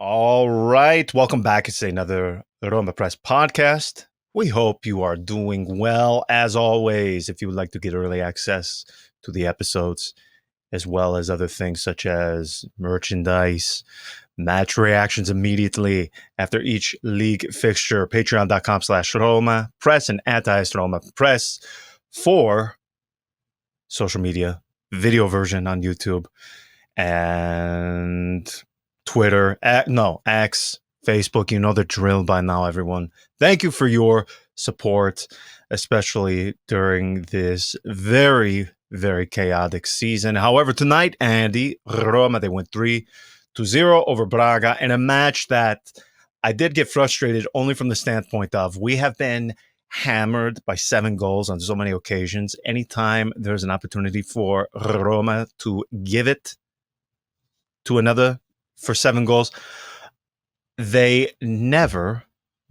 All right. Welcome back. It's another RomaPress podcast. We hope you are doing well. As always, if you would like to get early access to the episodes, as well as other things such as merchandise, match reactions immediately after each league fixture, patreon.com/RomaPress and @RomaPress for social media, video version on YouTube, and Twitter, X, Facebook. You know the drill by now, everyone. Thank you for your support, especially during this very, very chaotic season. However, tonight, Andy, Roma, they went 3-0 over Braga in a match that I did get frustrated only from the standpoint of we have been hammered by 7 goals on so many occasions. Anytime there's an opportunity for Roma to give it to another for 7 goals, they never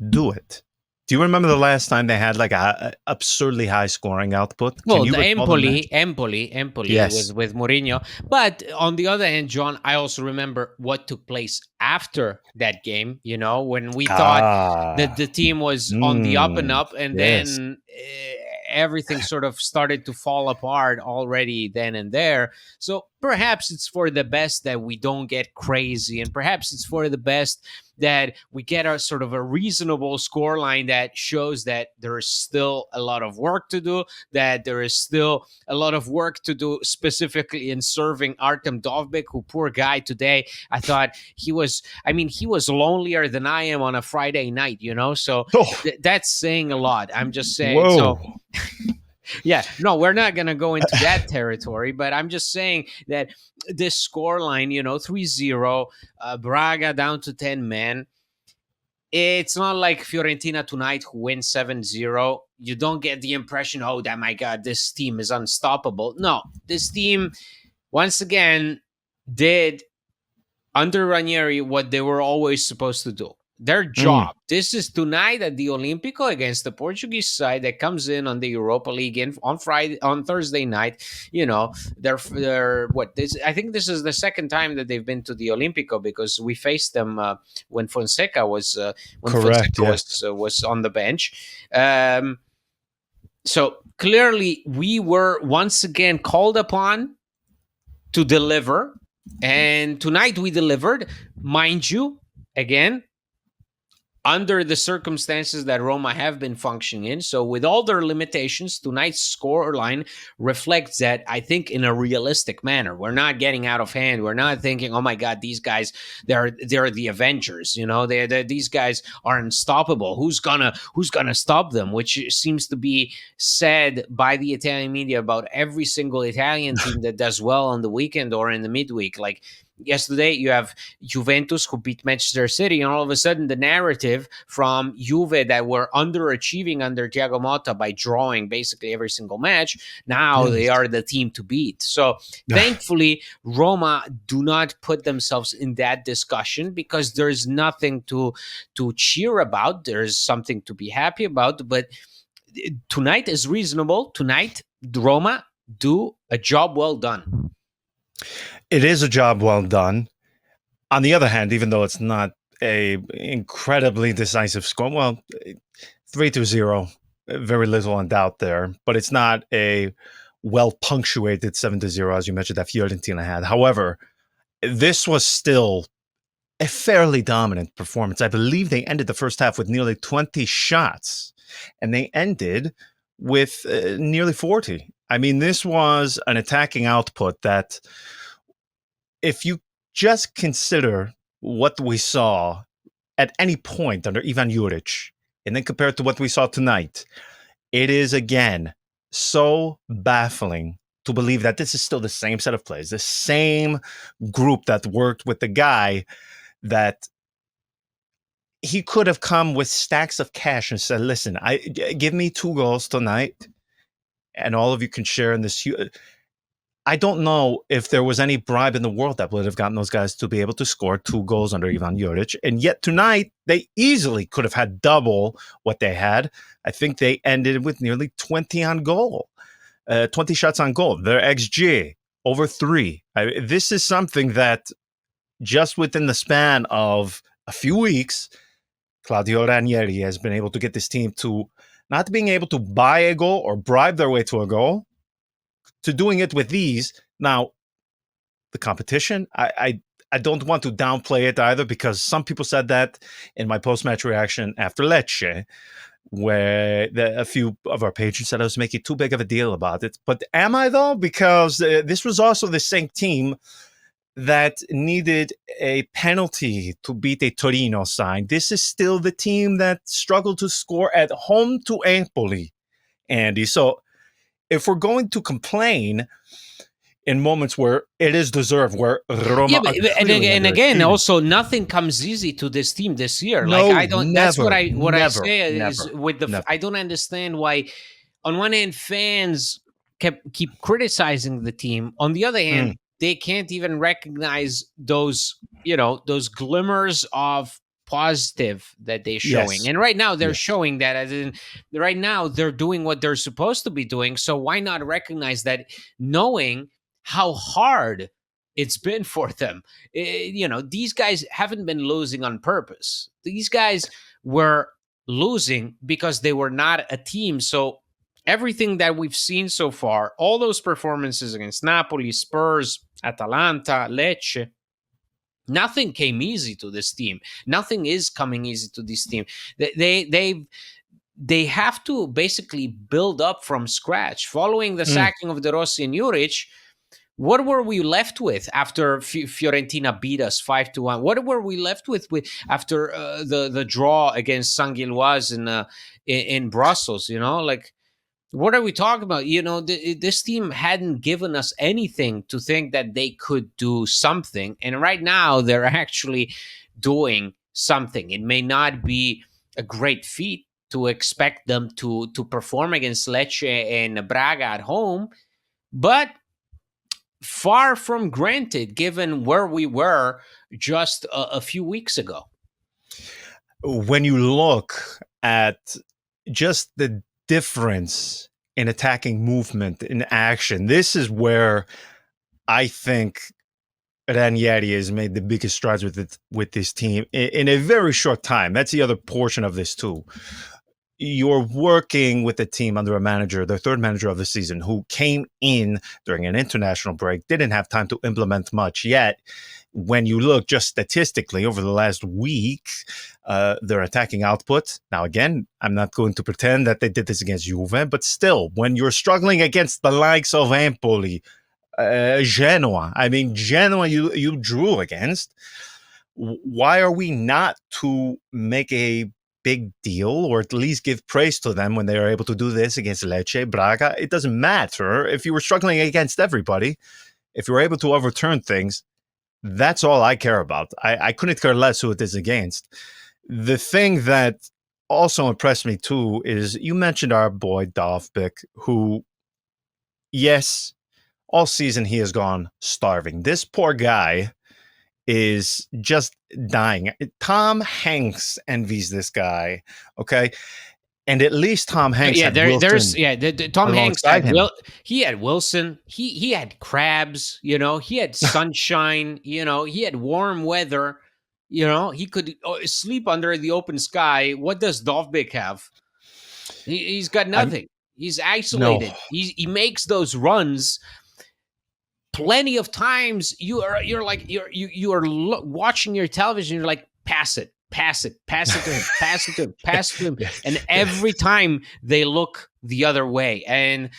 do it. Do you remember the last time they had like a absurdly high scoring output? Well, Can you the recall the match? Empoli Yes. with Mourinho. But on the other hand, John, I also remember what took place after that game, when we thought that the team was on the up and up, and yes. then everything sort of started to fall apart already then and there. So perhaps it's for the best that we don't get crazy, and perhaps it's for the best that we get a sort of a reasonable scoreline that shows that there is still a lot of work to do, that there is still a lot of work to do specifically in serving Artem Dovbyk, who, poor guy, today, I thought he was lonelier than I am on a Friday night, so that's saying a lot. I'm just saying. Whoa. So yeah, no, we're not going to go into that territory, but I'm just saying that this scoreline, 3-0, Braga down to 10 men. It's not like Fiorentina tonight who wins 7-0. You don't get the impression, oh, that, my God, this team is unstoppable. No, this team, once again, did under Ranieri what they were always supposed to do. Their job. This is tonight at the Olímpico against the Portuguese side that comes in on the Europa League on Thursday night. They're what this. I think this is the second time that they've been to the Olímpico, because we faced them when Fonseca was Correct, was on the bench. So clearly, we were once again called upon to deliver, and tonight we delivered, mind you. Again, under the circumstances that Roma have been functioning in. So with all their limitations, tonight's scoreline reflects that, I think, in a realistic manner. We're not getting out of hand. We're not thinking, oh my God, these guys, they're the Avengers. These guys are unstoppable. Who's gonna stop them? Which seems to be said by the Italian media about every single Italian team that does well on the weekend or in the midweek. Like, yesterday, you have Juventus who beat Manchester City, and all of a sudden the narrative from Juve that were underachieving under Thiago Motta by drawing basically every single match, now they are the team to beat. So thankfully, Roma do not put themselves in that discussion, because there's nothing to cheer about. There's something to be happy about, but tonight is reasonable. Tonight, Roma do a job well done. It is a job well done. On the other hand, even though it's not a incredibly decisive score, 3-0, very little in doubt there, but it's not a well punctuated 7-0, as you mentioned, that Fiorentina had. However, this was still a fairly dominant performance. I believe they ended the first half with nearly 20 shots, and they ended with nearly 40. I mean, this was an attacking output that, if you just consider what we saw at any point under Ivan Juric, and then compare it to what we saw tonight, it is, again, so baffling to believe that this is still the same set of players, the same group that worked with the guy that he could have come with stacks of cash and said, listen, give me 2 goals tonight, and all of you can share in this. I don't know if there was any bribe in the world that would have gotten those guys to be able to score 2 goals under Ivan Juric. And yet tonight, they easily could have had double what they had. I think they ended with nearly 20 on goal, 20 shots on goal. Their XG over 3. This is something that just within the span of a few weeks, Claudio Ranieri has been able to get this team to not being able to buy a goal or bribe their way to a goal, to doing it with ease. Now, the competition, I don't want to downplay it either, because some people said that in my post-match reaction after Lecce, where a few of our patrons said I was making too big of a deal about it. But am I, though? Because this was also the same team that needed a penalty to beat a Torino side. This is still the team that struggled to score at home to Empoli, Andy. So if we're going to complain in moments where it is deserved, where Roma Yeah, are and clearly again, underachieving. also nothing comes easy to this team this year. Like I No, don't. That's never, what I never, say is never, with the. never. I don't understand why, on one hand, fans keep criticizing the team. On the other hand, they can't even recognize those those glimmers of positive that they're showing. Yes, And right now they're yes. showing that, as in right now they're doing what they're supposed to be doing. So why not recognize that, knowing how hard it's been for them? These guys haven't been losing on purpose. These guys were losing because they were not a team. So everything that we've seen so far, all those performances against Napoli, Spurs, Atalanta, Lecce, nothing came easy to this team. Nothing is coming easy to this team. They have to basically build up from scratch. Following the sacking of De Rossi and Juric, what were we left with after Fiorentina beat us 5-1? What were we left with after the draw against Saint-Gilloise in Brussels? Like, what are we talking about? This team hadn't given us anything to think that they could do something, and right now they're actually doing something. It may not be a great feat to expect them to perform against Lecce and Braga at home, but far from granted given where we were just a few weeks ago. When you look at just the difference in attacking movement, in action, this is where I think Ranieri has made the biggest strides with this team in a very short time. That's the other portion of this too. You're working with a team under a manager, the third manager of the season, who came in during an international break, didn't have time to implement much yet. When you look just statistically over the last week, their attacking output. Now, again, I'm not going to pretend that they did this against Juve, but still, when you're struggling against the likes of Empoli, Genoa, Genoa you drew against, why are we not to make a big deal, or at least give praise to them when they are able to do this against Lecce, Braga? It doesn't matter if you were struggling against everybody. If you were able to overturn things, that's all I care about. I couldn't care less who it is against. The thing that also impressed me too is you mentioned our boy Dovbyk, who, yes, all season he has gone starving. This poor guy is just dying. Tom Hanks envies this guy, okay? And at least Tom Hanks Yeah, had there's Wilson Tom Hanks alongside had him. he had Wilson, he had crabs, he had sunshine, he had warm weather, he could sleep under the open sky. What does Dovbyk have? He's got I'm nothing. He's no. isolated. He makes those runs plenty of times. You're like watching your television. You're like, pass it, pass it, pass it to him, pass it to him, pass it to him, and every time they look the other way. And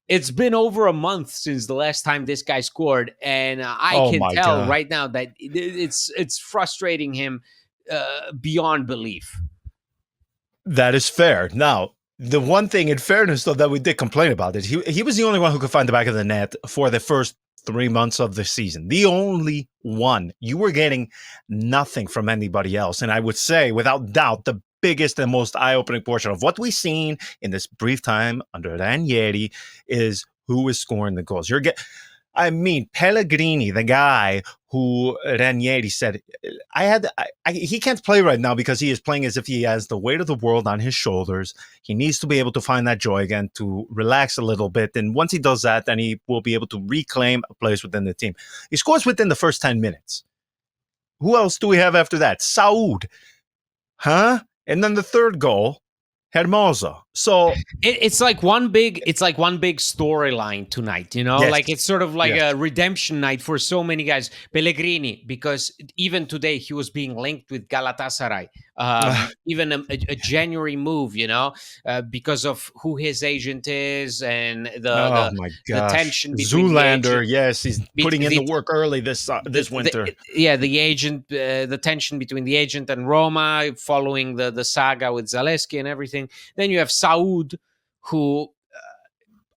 it's been over a month since the last time this guy scored, and I Oh can my tell God. right now that it's frustrating him beyond belief. That is fair. Now, the one thing in fairness, though, that we did complain about is he was the only one who could find the back of the net for the first 3 months of the season. The only one. You were getting nothing from anybody else. And I would say, without doubt, the biggest and most eye-opening portion of what we've seen in this brief time under Ranieri is who is scoring the goals. Pellegrini, the guy who Ranieri said, he can't play right now because he is playing as if he has the weight of the world on his shoulders. He needs to be able to find that joy again, to relax a little bit. And once he does that, then he will be able to reclaim a place within the team. He scores within the first 10 minutes. Who else do we have after that? Saud, huh? And then the third goal, Hermoso. So it's like one big storyline tonight, yes, like it's sort of like yes. a redemption night for so many guys. Pellegrini, because even today he was being linked with Galatasaray, even a January move, because of who his agent is and the Oh the my the gosh, tension between the Zoolander. agent Yes, he's putting in the the, work early this winter. yeah, the agent, the tension between the agent and Roma, following the saga with Zaleski and everything. Then you have Saud, who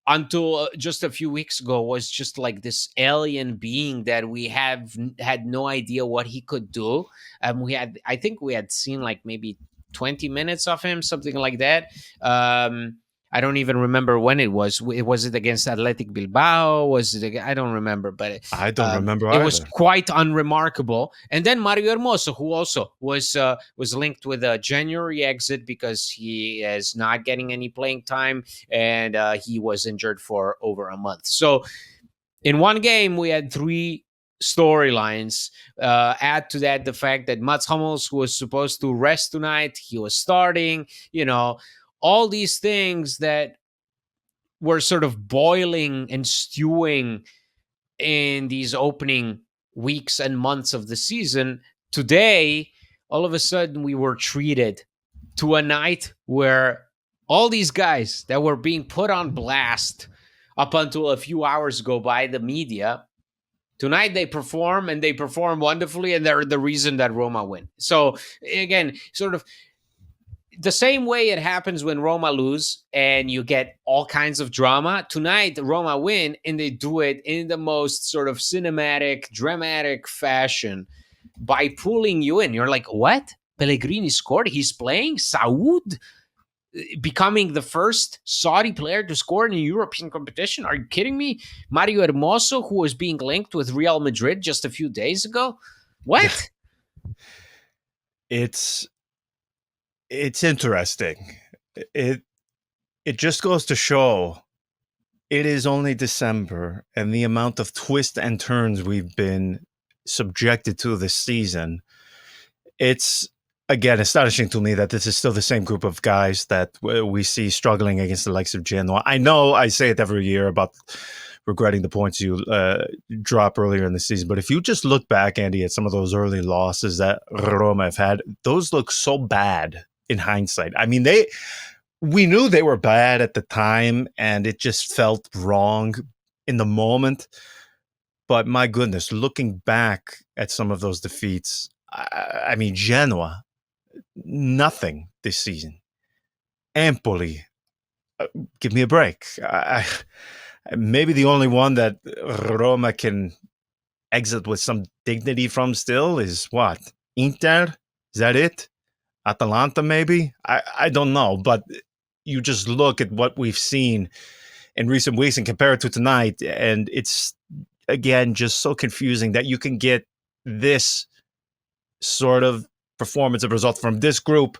until just a few weeks ago was just like this alien being that we have had no idea what he could do. I think we had seen like maybe 20 minutes of him, something like that. I don't even remember when it was. Was it against Athletic Bilbao? Was it? I don't remember, but I don't remember it was either. quite unremarkable. And then Mario Hermoso, who also was linked with a January exit because he is not getting any playing time, and he was injured for over a month. So in one game, we had three storylines. Add to that the fact that Mats Hummels, who was supposed to rest tonight, he was starting. All these things that were sort of boiling and stewing in these opening weeks and months of the season. Today, all of a sudden, we were treated to a night where all these guys that were being put on blast up until a few hours ago by the media, tonight they perform, and they perform wonderfully, and they're the reason that Roma win. So again, sort of the same way it happens when Roma lose and you get all kinds of drama. Tonight, Roma win, and they do it in the most sort of cinematic, dramatic fashion by pulling you in. You're like, what? Pellegrini scored? He's playing? Saud? Becoming the first Saudi player to score in a European competition? Are you kidding me? Mario Hermoso, who was being linked with Real Madrid just a few days ago? What? It's interesting. It it just goes to show it is only December, and the amount of twists and turns we've been subjected to this season. It's again astonishing to me that this is still the same group of guys that we see struggling against the likes of Genoa. I know I say it every year about regretting the points you drop earlier in the season, but if you just look back, Andy, at some of those early losses that Roma have had, those look so bad in hindsight. I mean, we knew they were bad at the time, and it just felt wrong in the moment. But my goodness, looking back at some of those defeats, I mean, Genoa, nothing this season. Empoli, give me a break. Maybe the only one that Roma can exit with some dignity from still is what? Inter? Is that it? Atalanta, maybe? I don't know. But you just look at what we've seen in recent weeks and compare it to tonight, and it's, again, just so confusing that you can get this sort of performance of result from this group,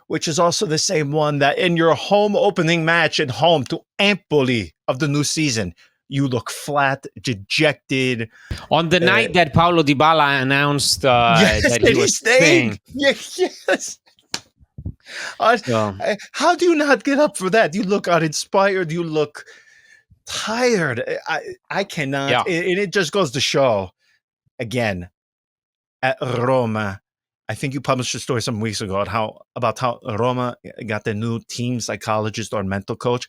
which is also the same one that in your home opening match at home to Empoli of the new season, you look flat, dejected. On the night that Paulo Dybala announced Yes, that he was staying. Yes. So, How do you not get up for that? You look uninspired. You look tired. I cannot. yeah. And it just goes to show, again, at Roma, I think you published a story some weeks ago about how Roma got their new team psychologist or mental coach.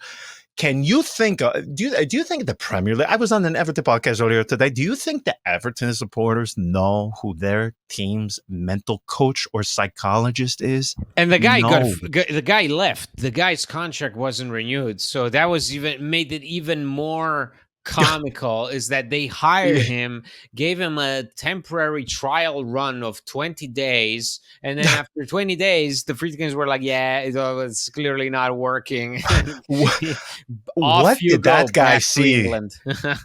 Can you think? Do you think the Premier League? I was on an Everton podcast earlier today. Do you think the Everton supporters know who their team's mental coach or psychologist is? And the guy No. the guy left. The guy's contract wasn't renewed, so that was made it even more comical. Is that they hired him, gave him a temporary trial run of 20 days, and then after 20 days, the Friedkins were like, "Yeah, it's clearly not working." What did that guy back to see? England.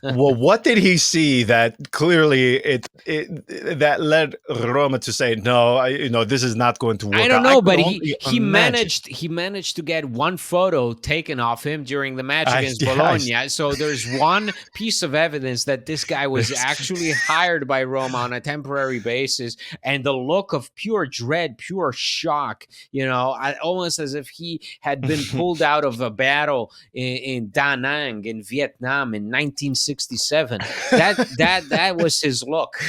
Well, what did he see that clearly that led Roma to say no? This is not going to work. I don't know, but he managed to get one photo taken of him during the match against Bologna. So there's one one piece of evidence that this guy was actually hired by Roma on a temporary basis, and the look of pure dread, pure shock, almost as if he had been pulled out of a battle in Da Nang in Vietnam in 1967. That was his look.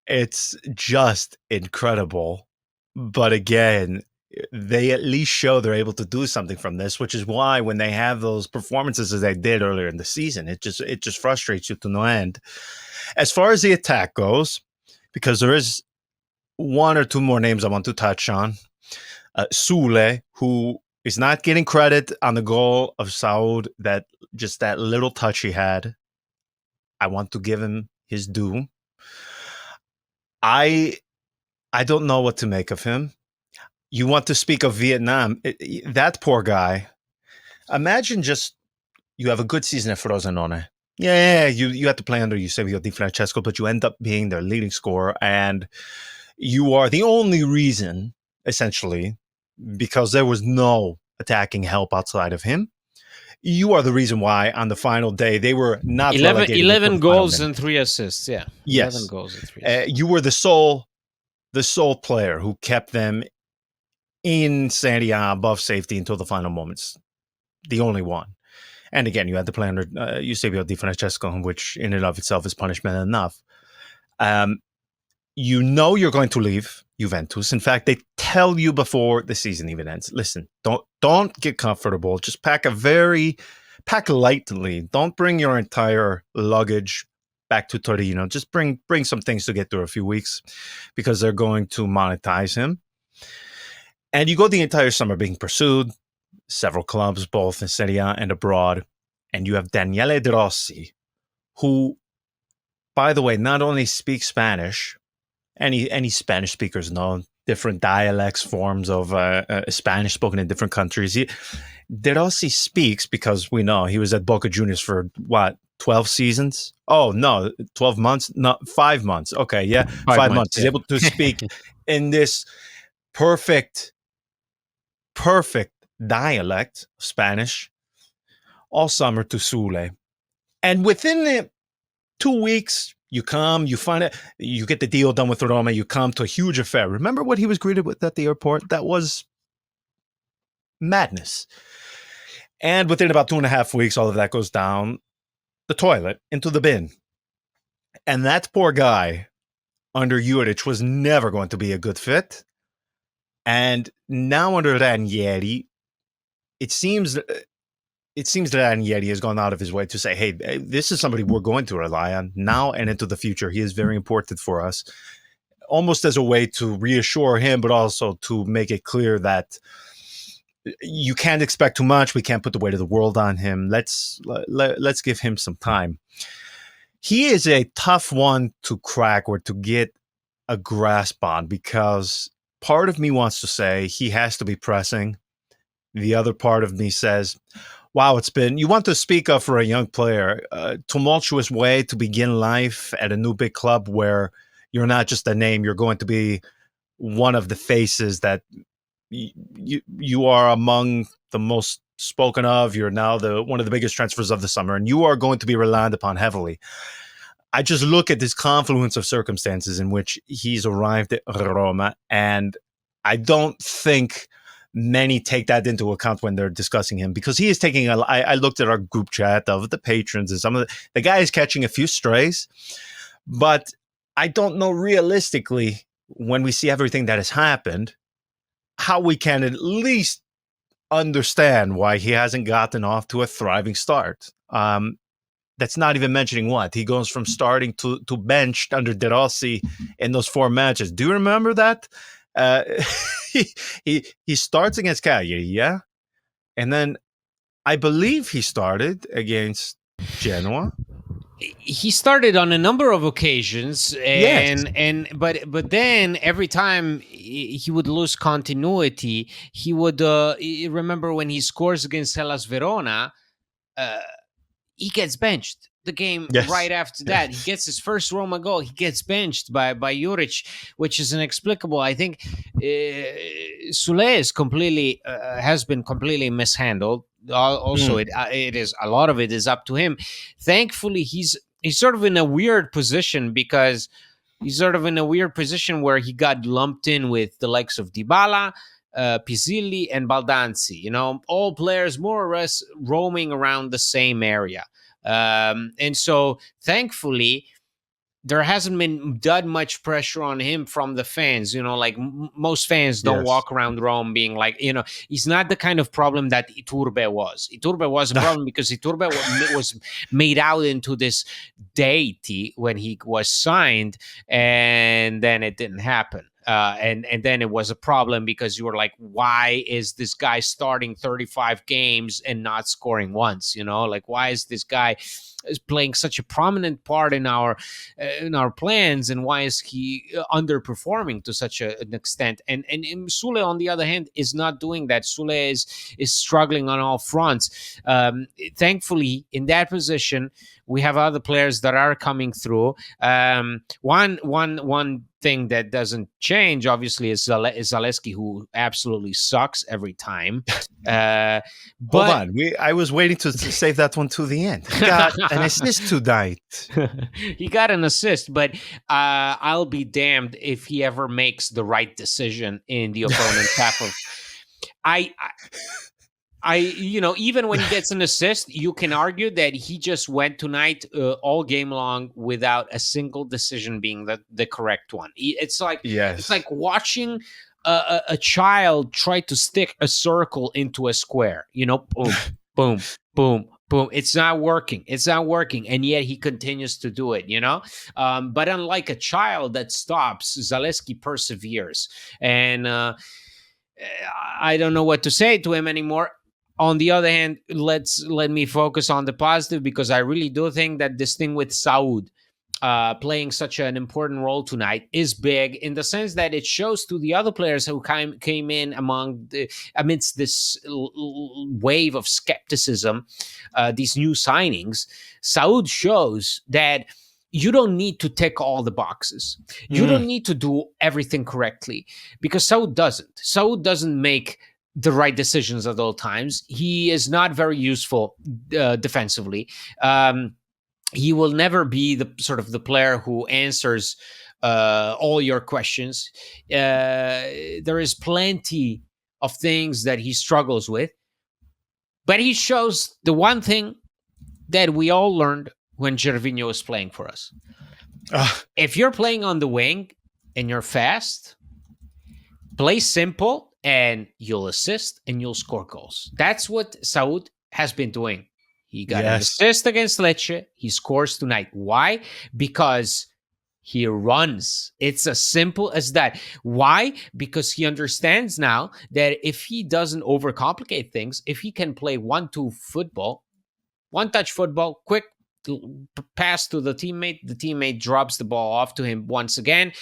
It's just incredible. But again, they at least show they're able to do something from this, which is why when they have those performances as they did earlier in the season, it just frustrates you to no end. As far as the attack goes, because there is one or two more names I want to touch on. Sule, who is not getting credit on the goal of Saud, that little touch he had. I want to give him his due. I don't know what to make of him. You want to speak of Vietnam. That poor guy. Imagine just you have a good season at Frosinone. Yeah, you have to play under Eusebio Di Francesco, but you end up being their leading scorer, and you are the only reason, essentially, because there was no attacking help outside of him. You are the reason why on the final day they were not 11 goals and 3 assists. Yeah, yes, 11 goals and 3 assists. You were the sole player who kept them in Serie A above safety until the final moments. The only one. And again, you had to play under Eusebio Di Francesco, which in and of itself is punishment enough. You're going to leave Juventus. In fact, they tell you before the season even ends, listen, don't get comfortable. Just pack lightly. Don't bring your entire luggage back to Torino. Just bring some things to get through a few weeks, because they're going to monetize him. And you go the entire summer being pursued, several clubs, both in Serie A and abroad. And you have Daniele De Rossi, who, by the way, not only speaks Spanish, any Spanish speakers know different dialects, forms of Spanish spoken in different countries. De Rossi speaks, because we know he was at Boca Juniors for, 12 seasons? Oh, no, 12 months? No, 5 months. Okay, yeah, 5 months. Yeah. He's able to speak in this perfect dialect of Spanish all summer to Sule. And within the 2 weeks, you come, you find it, you get the deal done with Roma, you come to a huge affair. Remember what he was greeted with at the airport? That was madness. And within about 2.5 weeks, all of that goes down the toilet into the bin. And that poor guy under Juric was never going to be a good fit. And now under Ranieri, it seems that Ranieri has gone out of his way to say, hey, this is somebody we're going to rely on now and into the future. He is very important for us, almost as a way to reassure him, but also to make it clear that you can't expect too much. We can't put the weight of the world on him. Let's give him some time. He is a tough one to crack or to get a grasp on, because part of me wants to say he has to be pressing. The other part of me says, wow, you want to speak of for a young player, a tumultuous way to begin life at a new big club where you're not just a name, you're going to be one of the faces that you are among the most spoken of. You're now one of the biggest transfers of the summer, and you are going to be relied upon heavily. I just look at this confluence of circumstances in which he's arrived at Roma, and I don't think many take that into account when they're discussing him, because he is taking I looked at our group chat of the patrons, and some of the guy is catching a few strays, but I don't know realistically, when we see everything that has happened, how we can at least understand why he hasn't gotten off to a thriving start. That's not even mentioning what he goes from starting to benched under De Rossi in those 4 matches. Do you remember that? He starts against Cagliari, yeah, and then I believe he started against Genoa. He started on a number of occasions, but then every time he would lose continuity. He would remember when he scores against Hellas Verona, he gets benched. the game Yes. right after that. He gets his first Roma goal. He gets benched by Juric, which is inexplicable. I think Sule is completely has been completely mishandled. Also, Mm. it is a lot of it is up to him. Thankfully, he's sort of in a weird position because he's sort of in a weird position where he got lumped in with the likes of Dybala, Pizzilli, and Baldanzi. You know, all players more or less roaming around the same area. And so, thankfully, there hasn't been that much pressure on him from the fans. You know, like most fans don't Yes. walk around Rome being like, you know, he's not the kind of problem that Iturbe was. Iturbe was a problem because Iturbe was made out into this deity when he was signed, and then it didn't happen. And then it was a problem because you were like, why is this guy starting 35 games and not scoring once? You know, like why is this guy is playing such a prominent part in our plans, and why is he underperforming to such an extent? And Sule, on the other hand, is not doing that. Sule is struggling on all fronts. Thankfully, in that position, we have other players that are coming through. One thing that doesn't change, obviously, is Zaleski, who absolutely sucks every time. Hold But on. I was waiting to save that one to the end. He got an assist tonight. he got an assist, but I'll be damned if he ever makes the right decision in the opponent's half of. I, you know, even when he gets an assist, you can argue that he just went tonight all game long without a single decision being the correct one. It's Yes. like watching a child try to stick a circle into a square. You know, boom, boom, boom, boom. It's not working. It's not working, and yet he continues to do it. You know, but unlike a child that stops, Zaleski perseveres, and I don't know what to say to him anymore. On the other hand, let me focus on the positive, because I really do think that this thing with Saud playing such an important role tonight is big, in the sense that it shows to the other players who came in amidst this wave of skepticism, these new signings. Saud shows that you don't need to tick all the boxes. You Mm. don't need to do everything correctly, because Saud doesn't. Saud doesn't make the right decisions at all times. He is not very useful defensively. He will never be the sort of the player who answers all your questions. There is plenty of things that he struggles with, but he shows the one thing that we all learned when Gervinho was playing for us. If you're playing on the wing and you're fast, play simple and you'll assist and you'll score goals. That's what Saud has been doing. He got an Yes. assist against Lecce. He scores tonight. Why? Because he runs. It's as simple as that. Why? Because he understands now that if he doesn't overcomplicate things, if he can play 1-2 football, one touch football, quick pass to the teammate drops the ball off to him once again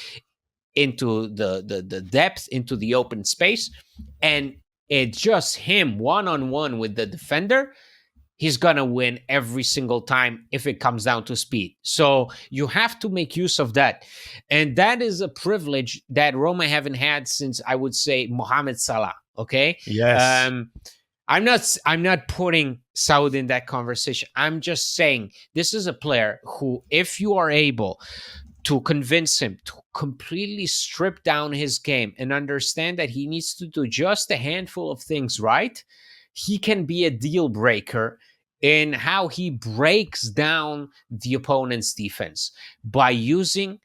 into the depth, into the open space, and it's just him one-on-one with the defender. He's gonna win every single time if it comes down to speed. So you have to make use of that, and that is a privilege that Roma haven't had since, I would say, Mohamed Salah. Okay. Yes. I'm not putting Saud in that conversation. I'm just saying this is a player who, if you are able to convince him to completely strip down his game and understand that he needs to do just a handful of things right, he can be a deal breaker in how he breaks down the opponent's defense by using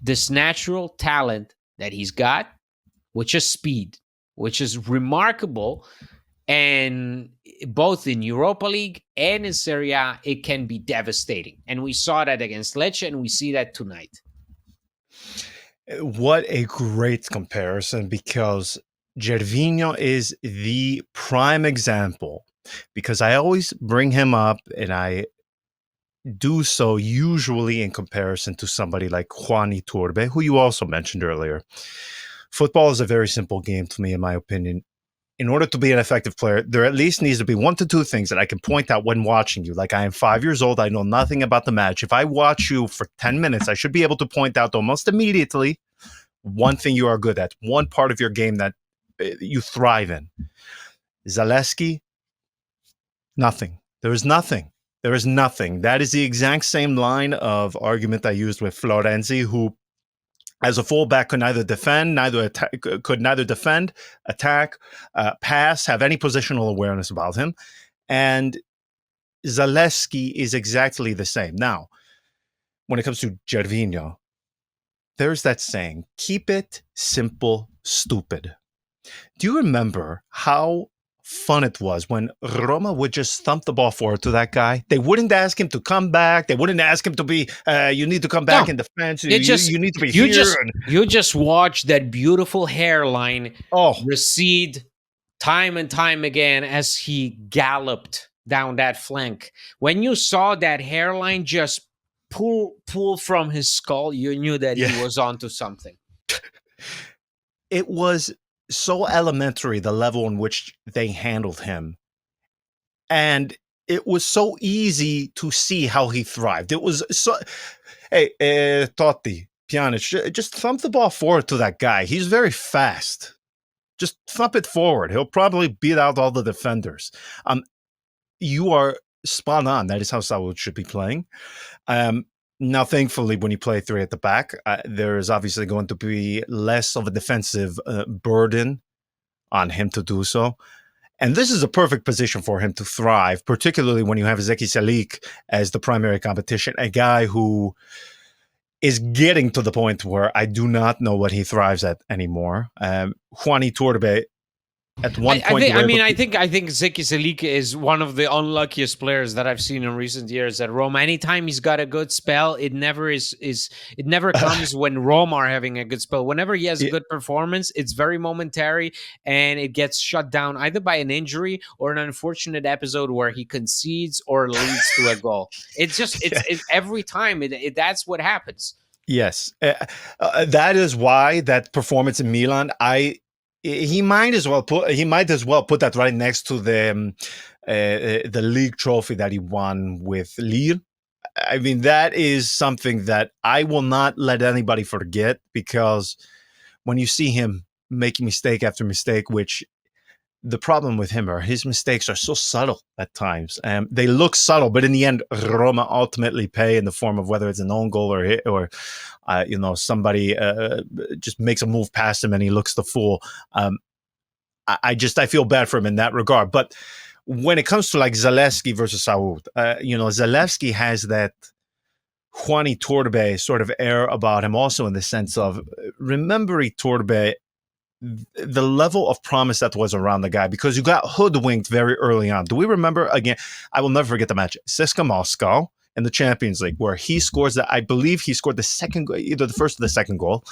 this natural talent that he's got, which is speed, which is remarkable. And both in Europa League and in Serie A, it can be devastating. And we saw that against Lecce, and we see that tonight. What a great comparison, because Gervinho is the prime example, because I always bring him up, and I do so usually in comparison to somebody like Juan Iturbe, who you also mentioned earlier. Football is a very simple game to me, in my opinion. in order to be an effective player, there at least needs to be 1 to 2 things that I can point out when watching you. Like, I am 5 years old. I know nothing about the match. If I watch you for 10 minutes, I should be able to point out almost immediately one thing you are good at, one part of your game that you thrive in. Zalewski, nothing. There is nothing. There is nothing. That is the exact same line of argument I used with Florenzi, who, as a fullback, could neither defend, attack, pass, have any positional awareness about him. And Zalewski is exactly the same. Now, when it comes to Gervinho, there's that saying, keep it simple, stupid. Do you remember how fun it was when Roma would just thump the ball forward to that guy? They wouldn't ask him to come back. They wouldn't ask him to be, you need to come back in defense. You need to be here. You just watch that beautiful hairline Oh, recede time and time again as he galloped down that flank. When you saw that hairline just pull from his skull, you knew that he was onto something. It was so elementary, the level in which they handled him. And it was so easy to see how he thrived. It was so, hey, Totti, Pjanic, just thump the ball forward to that guy. He's very fast. Just thump it forward. He'll probably beat out all the defenders. You are spot on. That is how Saud should be playing. Now, thankfully, when you play 3 at the back, there is obviously going to be less of a defensive burden on him to do so. And this is a perfect position for him to thrive, particularly when you have Zeki Salik as the primary competition, a guy who is getting to the point where I do not know what he thrives at anymore. Juani Turbe, at one point, I think Zeki Salik is one of the unluckiest players that I've seen in recent years at Roma. Anytime he's got a good spell, it never comes when Roma are having a good spell. Whenever he has a good performance, it's very momentary and it gets shut down either by an injury or an unfortunate episode where he concedes or leads to a goal. It's just it's every time that's what happens. Yes, that is why that performance in Milan, he might as well put that right next to the league trophy that he won with Lille. I mean, that is something that I will not let anybody forget, because when you see him making mistake after mistake, which the problem with him are his mistakes are so subtle at times. They look subtle, but in the end, Roma ultimately pay in the form of whether it's an own goal or somebody just makes a move past him and he looks the fool. I feel bad for him in that regard. But when it comes to like Zalewski versus Saud, Zalewski has that Juani Turbe sort of air about him, also in the sense of remembering Turbe, the level of promise that was around the guy, because you got hoodwinked very early on. Do we remember, again, I will never forget the match, CSKA Moscow in the Champions League, where he scores that, I believe he scored the second goal, either the first or the second goal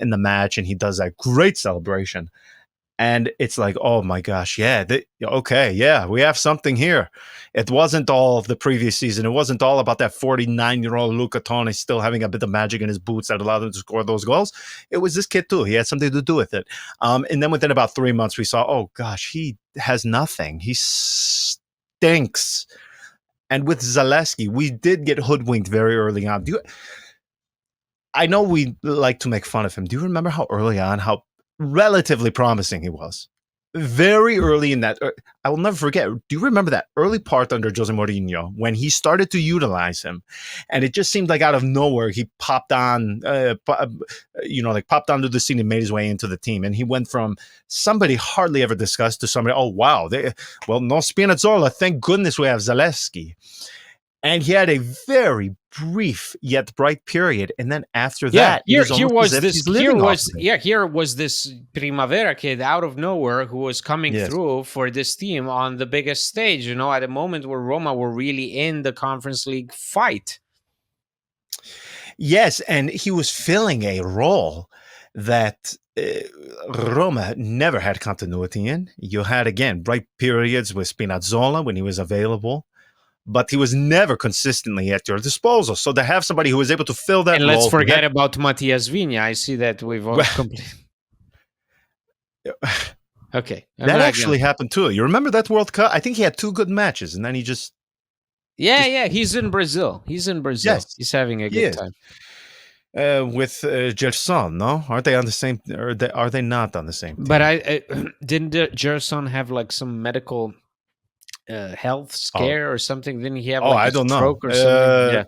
in the match, and he does that great celebration. And it's like, oh my gosh, we have something here. It wasn't all the previous season. It wasn't all about that 49-year-old Luca Toni still having a bit of magic in his boots that allowed him to score those goals. It was this kid too. He had something to do with it. And then within about 3 months, we saw, oh gosh, he has nothing. He stinks. And with Zalewski, we did get hoodwinked very early on. I know we like to make fun of him. Do you remember how early on, how relatively promising he was? Very early in that, I will never forget. Do you remember that early part under Jose Mourinho when he started to utilize him, and it just seemed like out of nowhere he popped on, popped onto the scene and made his way into the team, and he went from somebody hardly ever discussed to somebody, oh wow, no Spinazzola, thank goodness we have Zalewski. And he had a very brief yet bright period, and then after that, here was this Primavera kid out of nowhere who was coming through for this team on the biggest stage. At a moment where Roma were really in the Conference League fight. Yes, and he was filling a role that Roma never had continuity in. You had, again, bright periods with Spinazzola when he was available, but he was never consistently at your disposal. So to have somebody who was able to fill that role... And let's forget about Matias Vigna. I see that we've all completed. Okay, I'm That not gonna. actually happened too. You remember that World Cup? I think he had 2 good matches, and then he Yeah, just yeah. He's in Brazil. He's in Brazil. yes, He's having a he good is. time. With Gerson, no? Aren't they on the same? Or are they not on the same But team? I didn't Gerson have like some medical health Oh, scare or something? Didn't he have oh, like I a don't know. stroke or something? Yeah.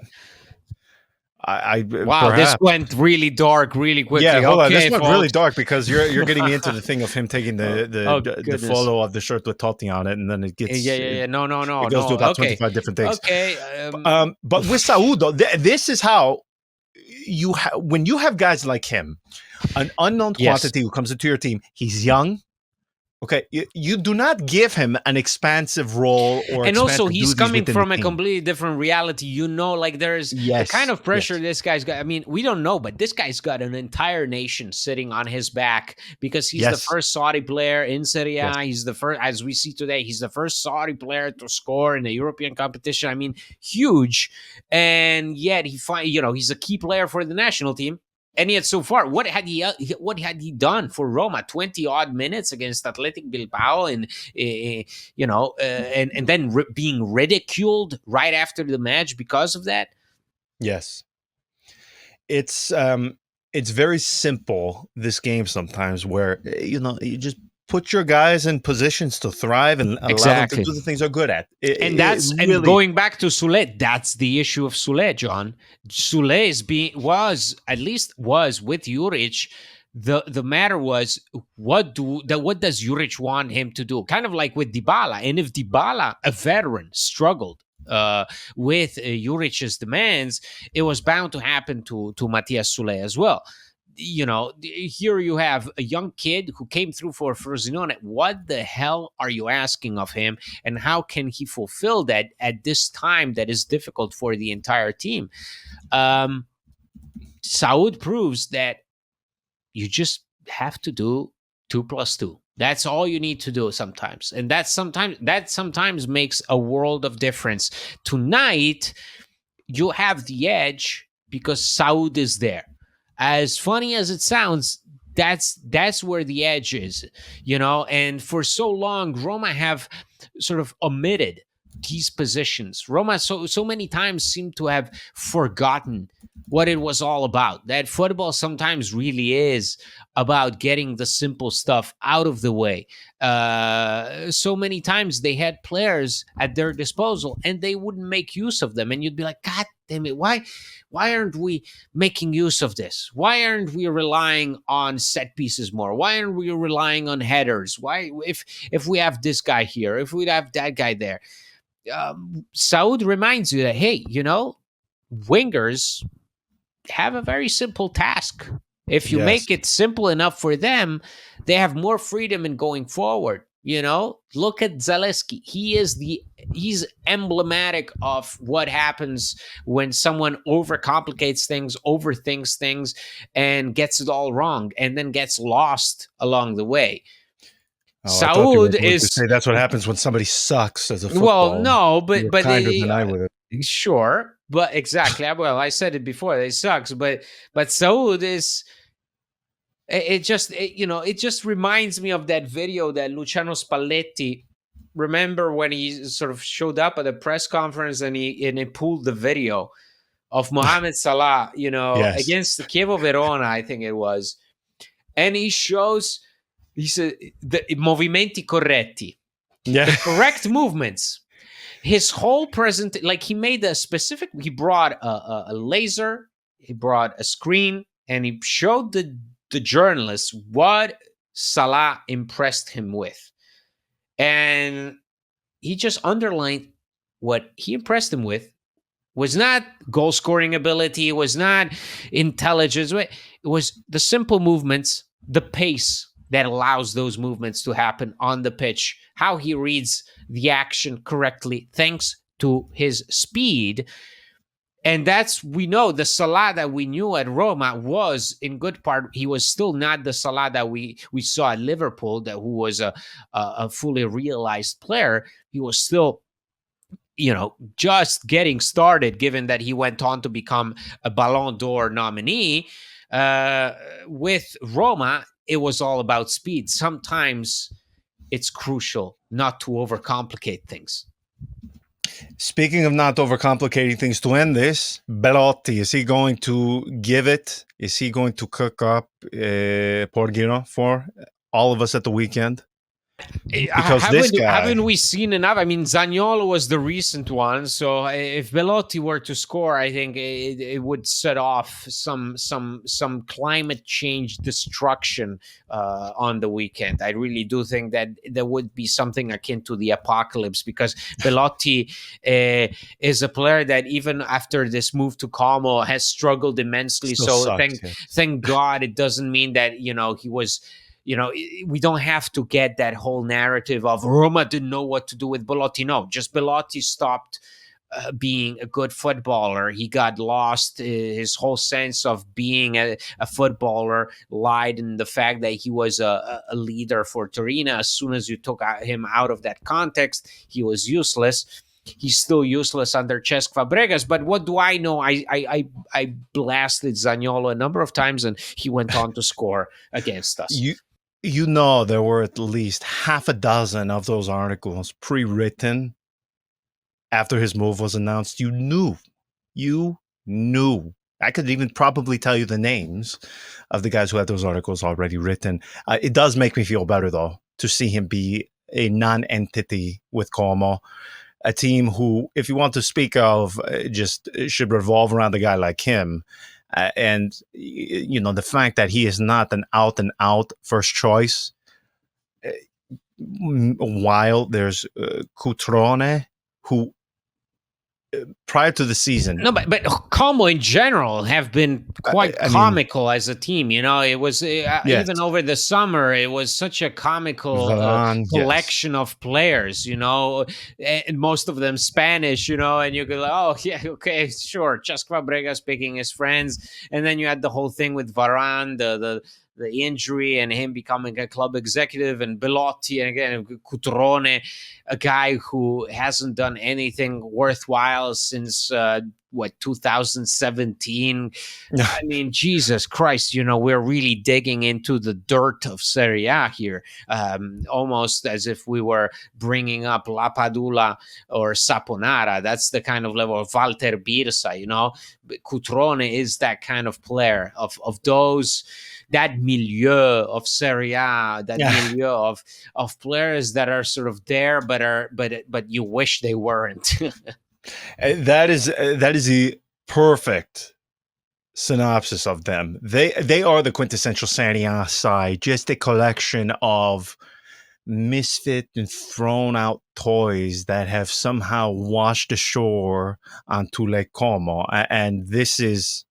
I Wow, this perhaps. went really dark really Yeah, quickly. hold on. This Okay, went really folks. dark because you're getting me into the thing of him taking Oh, the oh the goodness. photo of the shirt with Totti on it, and then Yeah, yeah, yeah. No, no, it no, goes to no. about Okay, 25 different things. okay. But with Saúl, this is how when you have guys like him, an unknown Yes. quantity who comes into your team. He's young. Okay, you do not give him an expansive role or And also expansive he's duties coming within the from a team. completely different reality, like there's the kind Yes, of pressure yes, this guy's got. I mean, we don't know, but this guy's got an entire nation sitting on his back because he's the yes, first Saudi player in Serie yes, A. He's the first, as we see today, he's the first Saudi player to score in the European competition. I mean, huge. And yet he's a key player for the national team. And yet, so far, what had he done for Roma? 20 odd minutes against Athletic Bilbao, and and then being ridiculed right after the match because of that. yes. It's very simple, this game sometimes, where you just put your guys in positions to thrive and allow them to Exactly. do the things they're good at. And Really, going back to Sule, that's the issue of Sule, John. Sule was with Juric. The matter was, what does Juric want him to do? Kind of like with Dybala. And if Dybala, a veteran, struggled with Juric's demands, it was bound to happen to Matias Sule as well. Here you have a young kid who came through for Frosinone. What the hell are you asking of him, and how can he fulfill that at this time that is difficult for the entire team? Saud proves that you just have to do 2 plus 2. That's all you need to do sometimes, and that sometimes makes a world of difference. Tonight, you have the edge because Saud is there. As funny as it sounds, that's where the edge is, And for so long, Roma have sort of omitted these positions. Roma so many times seem to have forgotten what it was all about. That football sometimes really is about getting the simple stuff out of the way. So many times they had players at their disposal and they wouldn't make use of them, and you'd be like, God damn it, why aren't we making use of this? Why aren't we relying on set pieces more? Why aren't we relying on headers? Why, if we have this guy here, if we have that guy there? Saud reminds you that, hey, wingers have a very simple task. If you yes. make it simple enough for them, they have more freedom in going forward. Look at Zaleski. He's emblematic of what happens when someone overcomplicates things, overthinks things, and gets it all wrong, and then gets lost along the way. Oh, I thought you were Saud going to is say that's what happens when somebody sucks as a well, football. no, You but were but kinder than I would have. sure, but exactly. Well, I said it before. It sucks, but Saud is. It just reminds me of that video that Luciano Spalletti. Remember when he sort of showed up at a press conference and he pulled the video of Mohamed Salah, Yes. against the Chievo Verona, I think it was, and he said the movimenti corretti, Yeah. the correct movements. His whole like he brought a laser, he brought a screen, and he showed the journalists what Salah impressed him with, and he just underlined what he impressed him with was not goal scoring ability, it was not intelligence, it was the simple movements, the pace that allows those movements to happen on the pitch, how he reads the action correctly thanks to his speed. And we know the Salah that we knew at Roma was in good part, he was still not the Salah that we saw at Liverpool, who was a fully realized player. He was still just getting started, given that he went on to become a Ballon d'Or nominee. With Roma, it was all about speed. Sometimes it's crucial not to overcomplicate things. Speaking of not overcomplicating things, to end this, Belotti, is he going to give it? Is he going to cook up Porgino for all of us at the weekend? Because this guy, Haven't we seen enough? I mean, Zaniolo was the recent one, so if Belotti were to score, I think it would set off some climate change destruction on the weekend. I really do think that there would be something akin to the apocalypse, because Belotti is a player that even after this move to Como has struggled immensely. still So sucks. Yeah. thank God it doesn't mean that he was. We don't have to get that whole narrative of Roma didn't know what to do with Belotti. No, just Belotti stopped being a good footballer. He got lost. His whole sense of being a footballer lied in the fact that he was a leader for Torino. As soon as you took him out of that context, he was useless. He's still useless under Cesc Fabregas. But what do I know? I blasted Zaniolo a number of times, and he went on to score against us. There were at least half a dozen of those articles pre-written after his move was announced. You knew. I could even probably tell you the names of the guys who had those articles already written. It does make me feel better, though, to see him be a non-entity with Como, a team who, if you want to speak of, just should revolve around a guy like him. And the fact that he is not an out-and-out first choice, while there's Cutrone, who prior to the season, no, but Como in general have been quite comical as a team. It was yes. Even over the summer, it was such a comical collection of players. And most of them Spanish. And you go, oh yeah, okay, sure. Cesc Fabregas picking his friends, and then you had the whole thing with Varane, the injury, and him becoming a club executive, and Belotti, and again Cutrone, a guy who hasn't done anything worthwhile since 2017. I mean, Jesus Christ, we're really digging into the dirt of Serie A here, almost as if we were bringing up Lapadula or Saponara. That's the kind of level of Walter Birsa. But Cutrone is that kind of player of those. That milieu of Serie A, milieu of players that are sort of there, but you wish they weren't. That is the perfect synopsis of them. They are the quintessential Serie A side, just a collection of misfit and thrown out toys that have somehow washed ashore onto Lake Como, and this is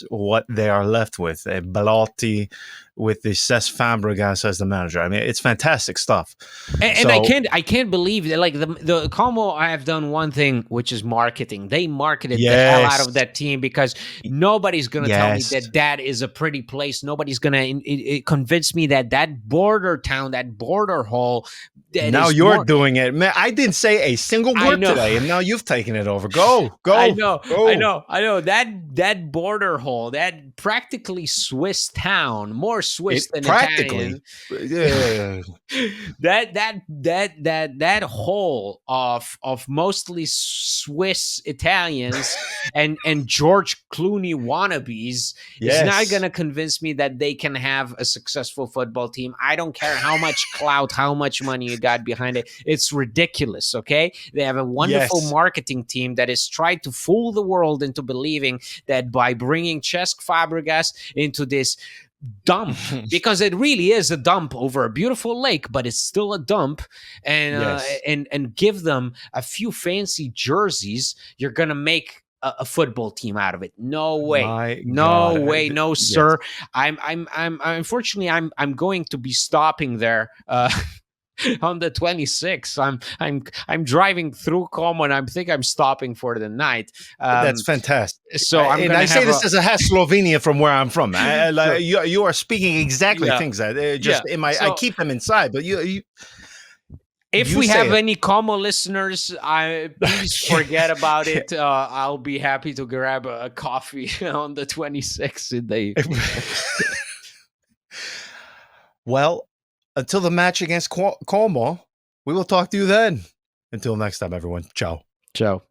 what they are left with. A Belotti with the Cesc Fabregas as the manager. I mean, it's fantastic stuff. And I can't believe that, like, the Como have done one thing, which is marketing. They marketed the hell out of that team, because nobody's going to tell me that is a pretty place. Nobody's going to convince me that border town, that border hole. Now you're doing it, man. I didn't say a single word today, and now you've taken it over. Go. I know. That border hole, that practically Swiss town, more Swiss than Italian. Yeah. that hole of mostly Swiss Italians and George Clooney wannabes is not going to convince me that they can have a successful football team. I don't care how much clout, how much money you got behind it. It's ridiculous. Okay, they have a wonderful marketing team that has tried to fool the world into believing that by bringing Cesc Fabregas into this dump, because it really is a dump over a beautiful lake, but it's still a dump, and give them a few fancy jerseys, you're gonna make a football team out of it. No way. No, sir. I'm unfortunately I'm going to be stopping there on the 26th. I'm driving through Como, and I think I'm stopping for the night. That's fantastic. So I say this as a half Slovenia from where I'm from. You are speaking exactly things that I keep them inside, but you. If we have any Como listeners, please forget about it. I'll be happy to grab a coffee on the 26th. Well, until the match against Como, we will talk to you then. Until next time, everyone. Ciao. Ciao.